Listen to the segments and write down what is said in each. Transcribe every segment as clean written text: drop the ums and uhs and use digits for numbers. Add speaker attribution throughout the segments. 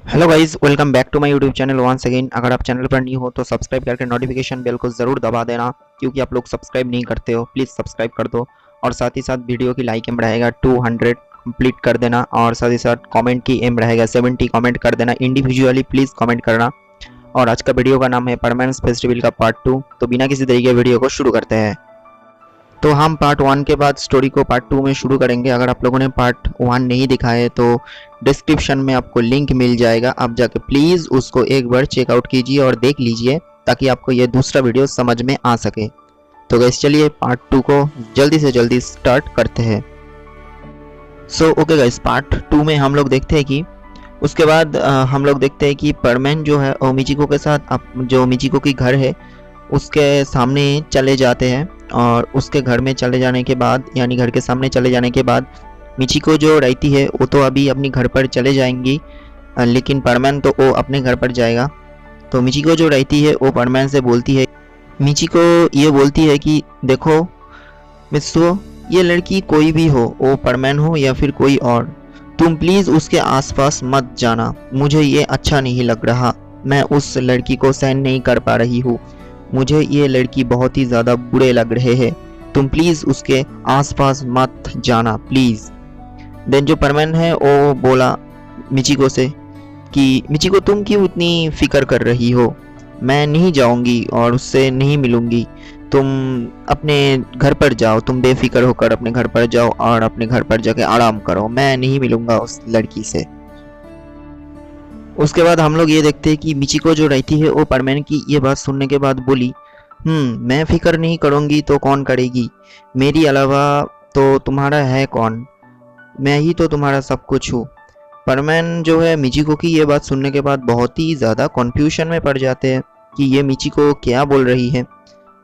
Speaker 1: Hello guys, welcome back to my YouTube channel once again. अगर आप channel पर new हो तो सब्सक्राइब करके नोटिफिकेशन बेल को ज़रूर दबा देना, क्योंकि आप लोग सब्सक्राइब नहीं करते हो। प्लीज़ सब्सक्राइब कर दो और साथ ही साथ वीडियो की लाइक एम रहेगा 200 कंप्लीट कर देना, और साथ ही साथ कमेंट की एम रहेगा 70 कमेंट कर देना। इंडिविजुअली प्लीज़ कमेंट करना। और आज का वीडियो का नाम है परमानेंस फेस्टिवल का पार्ट 2। तो बिना किसी देरी के वीडियो को शुरू करते हैं। तो हम पार्ट 1 के बाद स्टोरी को पार्ट 2 में शुरू करेंगे। अगर आप लोगों ने पार्ट 1 नहीं दिखा है तो डिस्क्रिप्शन में आपको लिंक मिल जाएगा, आप जाके प्लीज़ उसको एक बार चेकआउट कीजिए और देख लीजिए, ताकि आपको ये दूसरा वीडियो समझ में आ सके। तो गैस चलिए पार्ट 2 को जल्दी से जल्दी स्टार्ट करते हैं। सो ओके गाइस, पार्ट 2 में हम लोग देखते हैं कि उसके बाद हम लोग देखते हैं कि परमैन जो है मिचिको के साथ जो मिचिको की घर है उसके सामने चले जाते हैं। और उसके घर में चले जाने के बाद, यानी घर के सामने चले जाने के बाद, मिचिको जो रहती है वो तो अभी अपनी घर पर चले जाएंगी, लेकिन परमैन तो वो अपने घर पर जाएगा। तो मिचिको जो रहती है वो परमैन से बोलती है, मिचिको ये बोलती है कि देखो मित्सुओ, ये लड़की कोई भी हो, वो परमैन हो या फिर कोई और, तुम प्लीज़ उसके आसपास मत जाना। मुझे ये अच्छा नहीं लग रहा, मैं उस लड़की को सहन नहीं कर पा रही हूँ। मुझे ये लड़की बहुत ही ज़्यादा बुरे लग रहे हैं, तुम प्लीज़ उसके आसपास मत जाना प्लीज़। देन जो परमैन है वो बोला मिचिको से कि मिचिको तुम क्यों इतनी फिक्र कर रही हो, मैं नहीं जाऊंगी और उससे नहीं मिलूंगी। तुम अपने घर पर जाओ, तुम बेफिक्र होकर अपने घर पर जाओ और अपने घर पर जाके आराम करो, मैं नहीं मिलूंगा उस लड़की से। उसके बाद हम लोग ये देखते हैं कि मिचिको जो रहती है वो परमैन की ये बात सुनने के बाद बोली, मैं फिक्र नहीं करूँगी तो कौन करेगी, मेरी अलावा तो तुम्हारा है कौन, मैं ही तो तुम्हारा सब कुछ हूँ। परमैन जो है मिचिको की ये बात सुनने के बाद बहुत ही ज़्यादा कन्फ्यूजन में पड़ जाते हैं कि ये मिचिको क्या बोल रही है।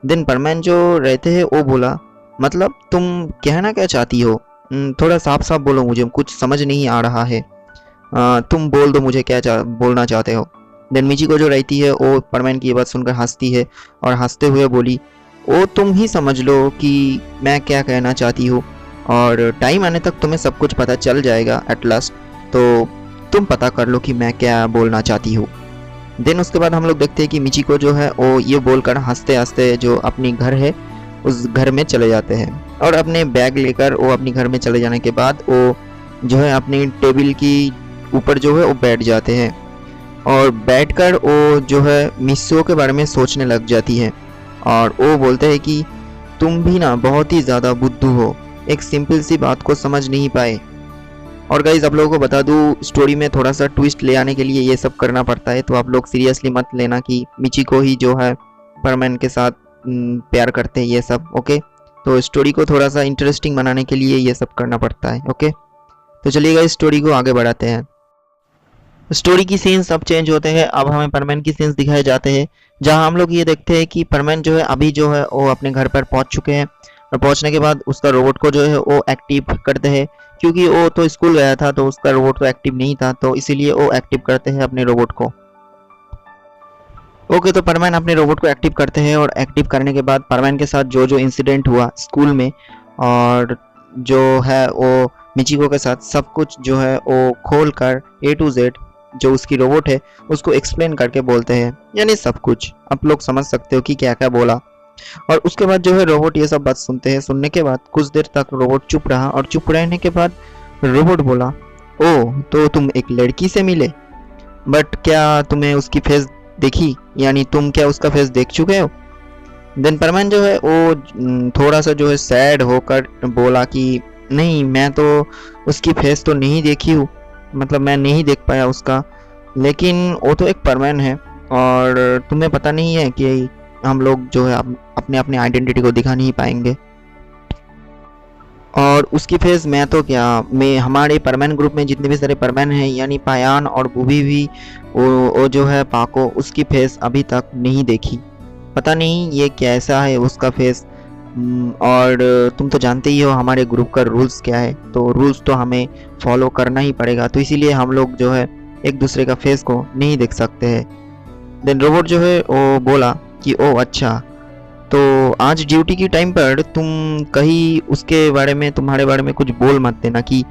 Speaker 1: देन परमैन जो रहते हैं वो बोला, मतलब तुम कहना क्या चाहती हो, थोड़ा साफ साफ बोलो, मुझे कुछ समझ नहीं आ रहा है। तुम बोल दो मुझे क्या बोलना चाहते हो। देन मिचिको जो रहती है वो परमैन की ये बात सुनकर हंसती है और हंसते हुए बोली, ओ तुम ही समझ लो कि मैं क्या कहना चाहती हूँ, और टाइम आने तक तुम्हें सब कुछ पता चल जाएगा एट लास्ट, तो तुम पता कर लो कि मैं क्या बोलना चाहती हूँ। देन उसके बाद हम लोग देखते हैं कि मिचिको जो है वो ये बोलकर हंसते हंसते जो अपनी घर है उस घर में चले जाते हैं, और अपने बैग लेकर वो अपनी घर में चले जाने के बाद वो जो है अपनी टेबल की ऊपर जो है वो बैठ जाते हैं, और बैठकर वो जो है मिस्सो के बारे में सोचने लग जाती है। और वो बोलते हैं कि तुम भी ना बहुत ही ज़्यादा बुद्धू हो, एक सिंपल सी बात को समझ नहीं पाए। और गाइज आप लोगों को बता दूँ, स्टोरी में थोड़ा सा ट्विस्ट ले आने के लिए ये सब करना पड़ता है, तो आप लोग सीरियसली मत लेना कि मिचिको ही जो है परमैन के साथ प्यार करते हैं ये सब। ओके, तो स्टोरी को थोड़ा सा इंटरेस्टिंग बनाने के लिए ये सब करना पड़ता है। ओके, तो चलिए गाइज स्टोरी को आगे बढ़ाते हैं। स्टोरी की सीन्स अब चेंज होते हैं, अब हमें परमैन की सीन्स दिखाए जाते हैं, जहां हम लोग ये देखते हैं कि परमैन जो है अभी जो है वो अपने घर पर पहुंच चुके हैं, और पहुंचने के बाद उसका रोबोट को जो है वो एक्टिव करते हैं, क्योंकि वो तो स्कूल गया था तो उसका रोबोट तो एक्टिव नहीं था, तो इसीलिए वो एक्टिव करते हैं अपने रोबोट को। ओके, तो परमैन अपने रोबोट को एक्टिव करते हैं, और एक्टिव करने के बाद परमैन के साथ जो जो इंसिडेंट हुआ स्कूल में, और जो है वो मिचिको के साथ सब कुछ जो है वो खोल कर A to Z जो उसकी रोबोट है उसको एक्सप्लेन करके बोलते हैं, यानी सब कुछ आप लोग समझ सकते हो कि क्या क्या बोला। और उसके बाद जो है रोबोट ये सब बात सुनते हैं, सुनने के बाद कुछ देर तक रोबोट चुप रहा, और चुप रहने के बाद रोबोट बोला, ओ तो तुम एक लड़की से मिले, बट क्या तुम्हें उसकी फेस देखी, यानी तुम क्या उसका फेस देख चुके हो। देन परमैन जो है वो थोड़ा सा जो है सैड होकर बोला कि नहीं, मैं तो उसकी फेस तो नहीं देखी हूँ, मतलब मैं नहीं देख पाया उसका, लेकिन वो तो एक परमैन है, और तुम्हें पता नहीं है कि हम लोग जो है अपने अपने आइडेंटिटी को दिखा नहीं पाएंगे, और उसकी फेस मैं तो क्या, मैं हमारे परमैन ग्रुप में जितने भी सारे परमैन हैं, यानी पायान और बुबी भी, वो जो है पाको, उसकी फेस अभी तक नहीं देखी, पता नहीं ये कैसा है उसका फेस। और तुम तो जानते ही हो हमारे ग्रुप का रूल्स क्या है, तो रूल्स तो हमें फॉलो करना ही पड़ेगा, तो इसीलिए हम लोग जो है एक दूसरे का फेस को नहीं देख सकते हैं। देन रोबोट जो है वो बोला कि ओ अच्छा, तो आज ड्यूटी की टाइम पर तुम कहीं उसके बारे में, तुम्हारे बारे में कुछ बोल मत देना कि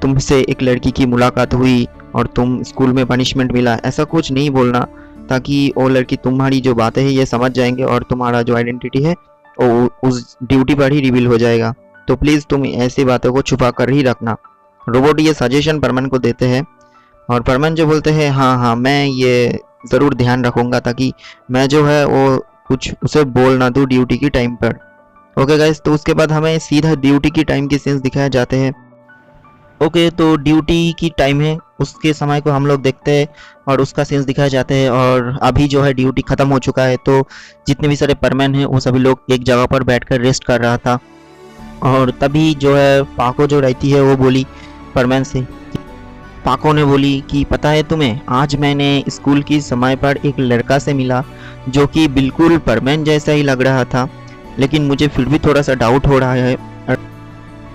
Speaker 1: तुमसे एक लड़की की मुलाकात हुई और तुम स्कूल में पनिशमेंट मिला, ऐसा कुछ नहीं बोलना, ताकि वो लड़की तुम्हारी जो बातें हैं ये समझ जाएंगे और तुम्हारा जो आइडेंटिटी है वो उस ड्यूटी पर ही रिवील हो जाएगा। तो प्लीज़ तुम ऐसी बातों को छुपा कर ही रखना। रोबोट ये सजेशन परमन को देते हैं और परमन जो बोलते हैं हाँ हाँ मैं ये ज़रूर ध्यान रखूँगा, ताकि मैं जो है वो कुछ उसे बोल ना दूँ ड्यूटी की टाइम पर। ओके गाइस, तो उसके बाद हमें सीधा ड्यूटी की टाइम के सीन्स दिखाए जाते हैं। ओके, तो ड्यूटी की टाइम है, उसके समय को हम लोग देखते हैं और उसका सीन्स दिखाए जाते हैं। और अभी जो है ड्यूटी ख़त्म हो चुका है, तो जितने भी सारे परमैन हैं वो सभी लोग एक जगह पर बैठकर रेस्ट कर रहा था। और तभी जो है पाको जो रहती है वो बोली परमैन से, पाको ने बोली कि पता है तुम्हें, आज मैंने स्कूल की समय पर एक लड़का से मिला जो कि बिल्कुल परमैन जैसा ही लग रहा था, लेकिन मुझे फिर भी थोड़ा सा डाउट हो रहा है।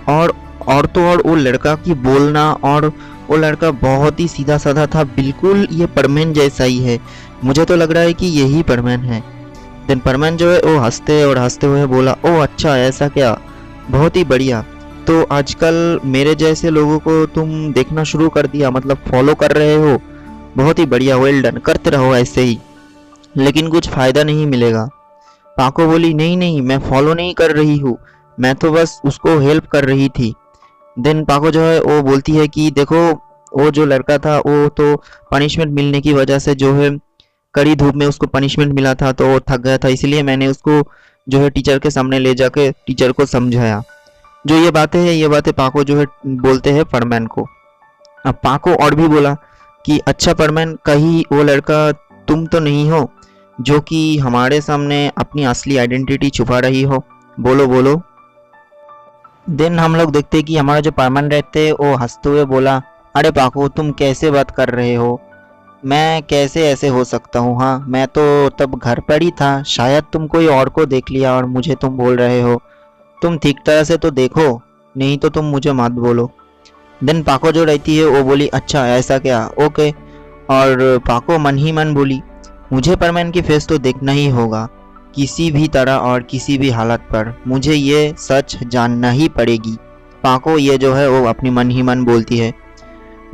Speaker 1: और तो और वो लड़का की बोलना, और वो लड़का बहुत ही सीधा साधा था, बिल्कुल ये परमैन जैसा ही है। मुझे तो लग रहा है कि यही परमैन है। देन परमैन जो है वो हंसते हुए बोला, ओह अच्छा ऐसा क्या, बहुत ही बढ़िया। तो आजकल मेरे जैसे लोगों को तुम देखना शुरू कर दिया, मतलब फॉलो कर रहे हो, बहुत ही बढ़िया, वेल डन, करते रहो ऐसे ही, लेकिन कुछ फ़ायदा नहीं मिलेगा। पाको बोली नहीं नहीं, मैं फॉलो नहीं कर रही हूँ, मैं तो बस उसको हेल्प कर रही थी। देन पाको जो है वो बोलती है कि देखो, वो जो लड़का था वो तो पनिशमेंट मिलने की वजह से जो है कड़ी धूप में उसको पनिशमेंट मिला था, तो वो थक गया था, इसलिए मैंने उसको जो है टीचर के सामने ले जाके टीचर को समझाया। जो ये बातें हैं, ये बातें पाको जो है बोलते हैं परमैन को। अब पाको और भी बोला कि अच्छा परमैन, कहीं वो लड़का तुम तो नहीं हो जो कि हमारे सामने अपनी असली आइडेंटिटी छुपा रही हो, बोलो बोलो। देन हम लोग देखते हैं कि हमारा जो परमैन रहते हैं वो हंसते हुए बोला, अरे पाको तुम कैसे बात कर रहे हो, मैं कैसे ऐसे हो सकता हूँ, हाँ मैं तो तब घर पर ही था, शायद तुम कोई और को देख लिया और मुझे तुम बोल रहे हो, तुम ठीक तरह से तो देखो, नहीं तो तुम मुझे मत बोलो। देन पाको जो रहती है वो बोली, अच्छा ऐसा क्या, ओके। और पाको मन ही मन बोली, मुझे परमैन की फेस तो देखना ही होगा, किसी भी तरह और किसी भी हालत पर मुझे ये सच जानना ही पड़ेगी। पाको ये जो है वो अपनी मन ही मन बोलती है।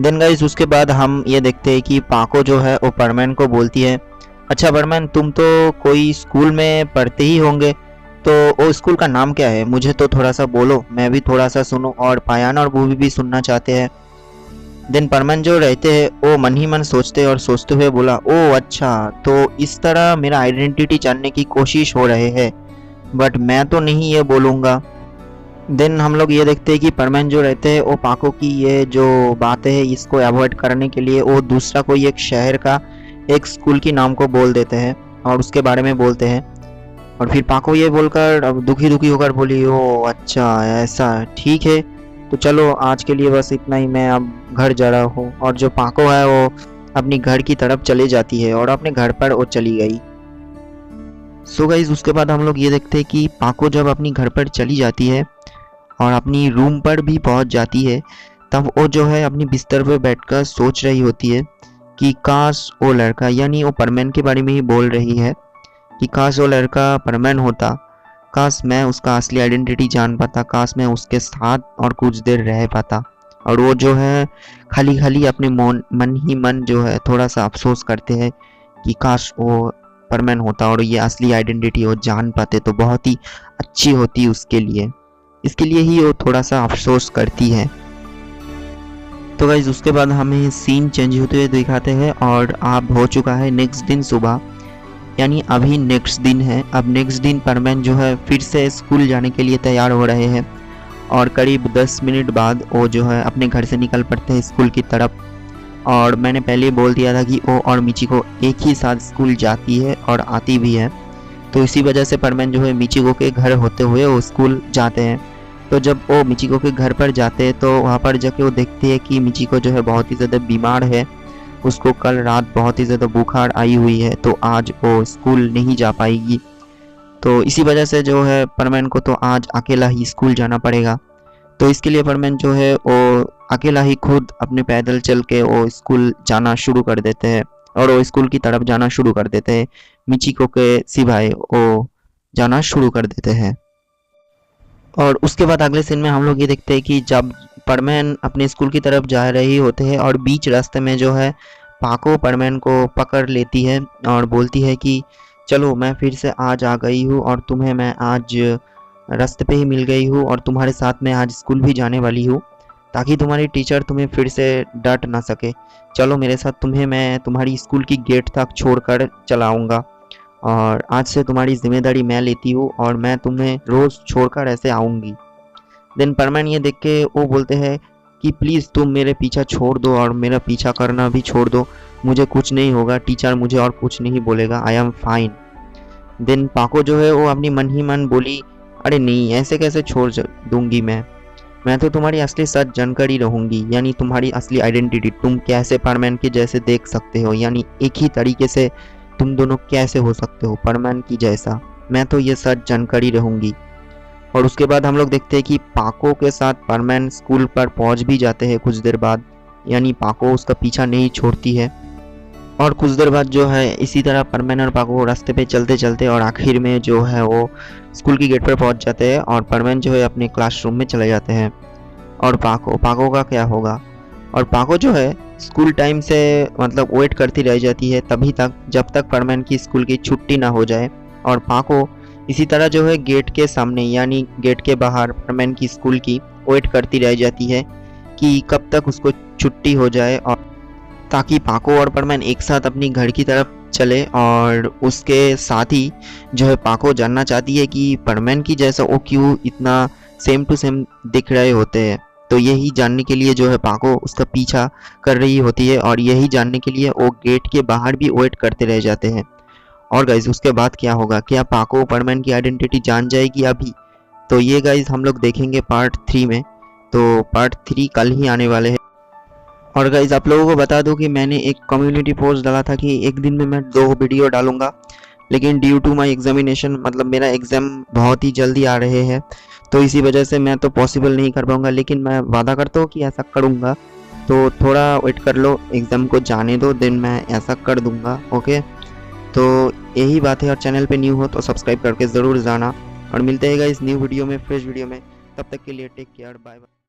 Speaker 1: देन गाइस उसके बाद हम ये देखते हैं कि पाको जो है वो परमैन को बोलती है, अच्छा परमैन तुम तो कोई स्कूल में पढ़ते ही होंगे, तो वो स्कूल का नाम क्या है, मुझे तो थोड़ा सा बोलो, मैं भी थोड़ा सा सुनूं, और पायान और भूवी भी सुनना चाहते हैं। देन परमैन जो रहते हैं वो मन ही मन सोचते और सोचते हुए बोला, ओ अच्छा, तो इस तरह मेरा आइडेंटिटी जानने की कोशिश हो रहे हैं, बट मैं तो नहीं ये बोलूँगा। देन हम लोग ये देखते हैं कि परमैन जो रहते हैं वो पाको की ये जो बातें हैं इसको अवॉइड करने के लिए वो दूसरा कोई एक शहर का एक स्कूल की नाम को बोल देते हैं और उसके बारे में बोलते हैं। और फिर पाको ये बोलकर अब दुखी दुखी होकर बोली, ओ अच्छा ऐसा, ठीक है, तो चलो आज के लिए बस इतना ही, मैं अब घर जा रहा हूँ। और जो पाको है वो अपनी घर की तरफ चली जाती है और अपने घर पर वो चली गई। सो गाइस उसके बाद हम लोग ये देखते हैं कि पाको जब अपनी घर पर चली जाती है और अपनी रूम पर भी पहुंच जाती है, तब वो जो है अपनी बिस्तर पर बैठकर सोच रही होती है कि काश वो लड़का, यानी वो परमैन के बारे में ही बोल रही है कि काश वो लड़का परमैन होता, काश मैं उसका असली आइडेंटिटी जान पाता, काश मैं उसके साथ और कुछ देर रह पाता। और वो जो है खाली खाली अपने मन ही मन जो है थोड़ा सा अफसोस करते हैं कि काश वो परमैन होता और ये असली आइडेंटिटी वो जान पाते तो बहुत ही अच्छी होती उसके लिए। इसके लिए ही वो थोड़ा सा अफसोस करती है। तो गाइस उसके बाद हमें सीन चेंज होते हुए दिखाते हैं और अब हो चुका है नेक्स्ट दिन सुबह, यानी अभी नेक्स्ट दिन है। अब नेक्स्ट दिन परमैन जो है फिर से स्कूल जाने के लिए तैयार हो रहे हैं और करीब 10 मिनट बाद वो जो है अपने घर से निकल पड़ते हैं स्कूल की तरफ। और मैंने पहले ही बोल दिया था कि वो और मिचिको एक ही साथ स्कूल जाती है और आती भी है, तो इसी वजह से परमैन जो है मिचिको के घर होते हुए वो स्कूल जाते हैं। तो जब वो मिचिको के घर पर जाते हैं तो वहाँ पर जाके वो देखते हैं कि मिचिको जो है बहुत ही ज़्यादा बीमार है, उसको कल रात बहुत ही ज़्यादा बुखार आई हुई है, तो आज वो स्कूल नहीं जा पाएगी। तो इसी वजह से जो है परमैन को तो आज अकेला ही स्कूल जाना पड़ेगा। तो इसके लिए परमैन जो है वो अकेला ही खुद अपने पैदल चल के वो स्कूल जाना शुरू कर देते हैं और वो स्कूल की तरफ जाना शुरू कर देते हैं। मिचिको के सिवाय वो जाना शुरू कर देते हैं। और उसके बाद अगले सीन में हम लोग ये देखते हैं कि जब परमैन अपने स्कूल की तरफ जा रही होते हैं और बीच रास्ते में जो है पाको परमैन को पकड़ लेती है और बोलती है कि चलो मैं फिर से आज आ गई हूँ और तुम्हें मैं आज रास्ते पे ही मिल गई हूँ और तुम्हारे साथ में आज स्कूल भी जाने वाली हूँ ताकि तुम्हारी टीचर तुम्हें फिर से डांट ना सके। चलो मेरे साथ, तुम्हें मैं तुम्हारी स्कूल की गेट तक छोड़कर चलाऊँगा और आज से तुम्हारी जिम्मेदारी मैं लेती हूँ और मैं तुम्हें रोज़ छोड़कर ऐसे आऊँगी। देन परमैन ये देख के वो बोलते हैं कि प्लीज़ तुम मेरे पीछा छोड़ दो और मेरा पीछा करना भी छोड़ दो, मुझे कुछ नहीं होगा, टीचर मुझे और कुछ नहीं बोलेगा, आई एम फाइन। देन पाको जो है वो अपनी मन ही मन बोली, अरे नहीं ऐसे कैसे छोड़ दूंगी मैं तो तुम्हारी असली सच जानकर ही रहूंगी, यानी तुम्हारी असली आइडेंटिटी, तुम कैसे परमैन के जैसे देख सकते हो, यानी एक ही तरीके से तुम दोनों कैसे हो सकते हो परमैन की जैसा, मैं तो ये सच जानकर ही रहूंगी। और उसके बाद हम लोग देखते हैं कि पाको के साथ परमैन स्कूल पर पहुंच भी जाते हैं कुछ देर बाद, यानी पाको उसका पीछा नहीं छोड़ती है। और कुछ देर बाद जो है इसी तरह परमैन और पाको रास्ते पे चलते चलते और आखिर में जो है वो स्कूल की गेट पर पहुंच जाते हैं और परमैन जो है अपने क्लासरूम में चले जाते हैं। और पाको का क्या होगा, और पाको जो है स्कूल टाइम से मतलब वेट करती रह जाती है तभी तक जब तक परमैन की स्कूल की छुट्टी ना हो जाए। और पाको इसी तरह जो है गेट के सामने यानी गेट के बाहर परमैन की स्कूल की वेट करती रह जाती है कि कब तक उसको छुट्टी हो जाए और ताकि पाको और परमैन एक साथ अपनी घर की तरफ चले। और उसके साथ ही जो है पाको जानना चाहती है कि परमैन की जैसा वो क्यों इतना सेम टू सेम दिख रहे होते हैं, तो यही जानने के लिए जो है पाको उसका पीछा कर रही होती है और यही जानने के लिए वो गेट के बाहर भी वेट करते रह जाते हैं। और गाइज उसके बाद क्या होगा, क्या पाको परमैन की आइडेंटिटी जान जाएगी अभी, तो ये गाइज हम लोग देखेंगे पार्ट 3 में। तो पार्ट 3 कल ही आने वाले हैं। और गाइज आप लोगों को बता दूं कि मैंने एक कम्युनिटी पोस्ट डाला था कि एक दिन में मैं 2 वीडियो डालूंगा, लेकिन ड्यू टू माय एग्जामिनेशन मतलब मेरा एग्ज़ाम बहुत ही जल्दी आ रहे हैं तो इसी वजह से मैं तो पॉसिबल नहीं कर पाऊंगा, लेकिन मैं वादा करता हूँ कि ऐसा करूँगा। तो थोड़ा वेट कर लो, एग्ज़ाम को जाने दो, देन मैं ऐसा कर दूँगा। ओके, तो यही बात है। और चैनल पे न्यू हो तो सब्सक्राइब करके ज़रूर जाना और मिलते हैं गाइस न्यू वीडियो में, फ्रेश वीडियो में। तब तक के लिए टेक केयर, बाय बाय।